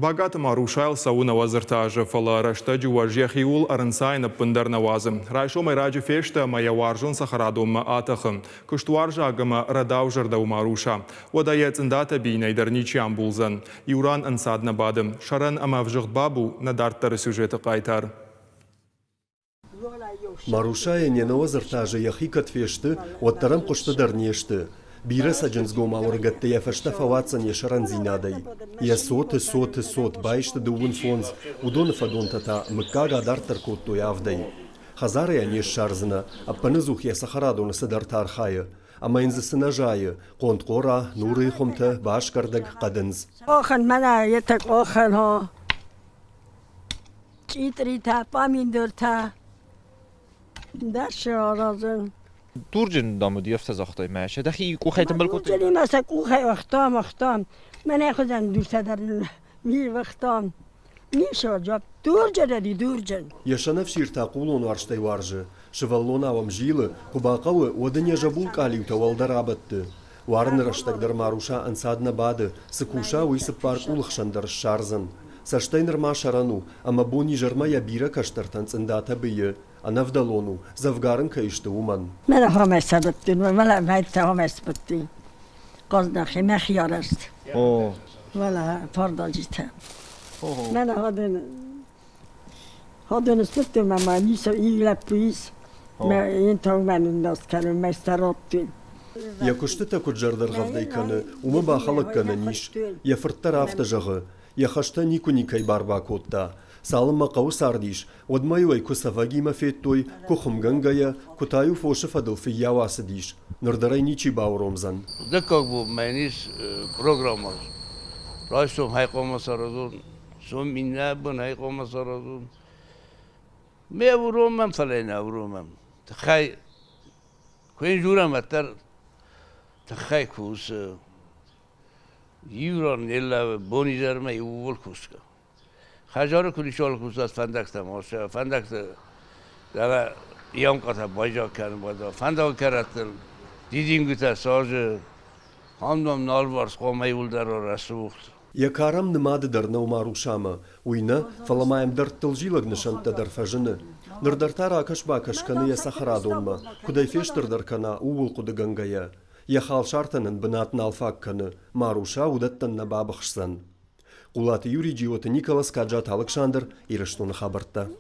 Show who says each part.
Speaker 1: Багат Марушайл сауна вазыртажы фала рашта жуажьяхиул арынсайны пындар навазым. Райшо майраджи фешта мая варжун сахарадума атахым. Куштуаржа агама радау жардау Маруша. Одая цындата бейнайдар ничьям булзан. Юран ансадна бадым. Шаран амавжыгт бабу надарттары сюжеты қайтар.
Speaker 2: Марушая не на вазыртажы яхикат фешты, оттарам куштадар нешты. Бирас аджинсгом аургатты я фаштафаваться не шаранзинадай. Я сот байшты дувун фонз. Удон фадонтата мыккага дартар котту явдай. Хазары я не шарзына, а панызух я сахарадуны садартар хая. А майнзысына жайы, конткора, нуры хомты, башкардак кадынз.
Speaker 3: Охан мана етак охан ho. Читрита, помидорта. Даши аразын.
Speaker 4: دورجن دامو دیافت زاخته میشه. دخی کوخیتم بالکوت.
Speaker 3: دورجنی مثلا کوخی وقتام. من خودم دور در می وقتام. میشه جاب دورجن دورجن.
Speaker 2: Яшанав ширта кулон варштай варжы. Шеваллонавам жилы, кубакавы одыне жабул калиута валдарабатты. Варны раштагдар Маруша ансадна бады, сыкуша уйсып парк улыхшандар шарзан. Саштайнер ма шарану, ама бони жарма я бира каштартан цындата бые. Она вдалону, завгарын кайшты уман.
Speaker 3: من هم سبتین ولی باید هم سبتی. قصدی مخیار است.
Speaker 4: اوه.
Speaker 3: ولی پرداخته. من هادن سبتیم ما نیست ایل پیس. ما این تو من انداز کردم مستراتیم.
Speaker 2: Я кушты куджардар гавдай каны, ума бахалак каны ниш. Я фырттар автажагы. Я хашта никуникай барба котта. Салыма каусардиш, одмайуай кусаваги мафеттой, кухумгангая, кутаю фоше фадыл фиявасадиш. Нордарай ничи бауромзан.
Speaker 5: Да как бы майнис программа. Райсом хайкома сарадун, сом минна бун хайкома сарадун. Ме вуромам фалайна вуромам. Тхай кuen журам атар тхай кус юран нелла бонизарма ювол куска. خجار کلیشال کوزد فندک تماشه فندک در ایام کاتا بایجا کردن باید فندک کردن دیدیم گوته ساز همدم نال وارس قومی ولدر و رسوخت
Speaker 2: Я карам нымады дарна умарушама, уйна фаламаем дарттылжилаг нышанта дарфажыны. Нырдартара акашба кашканы я сахарадонма, кудай фештыр даркана увул куды гангая. Я хал шартанын бынатын алфакканы, Маруша удаттан на бабахшсан. Кулаты Юрий Джиоты Николас Каджат Александр Ирыштуны хабарта.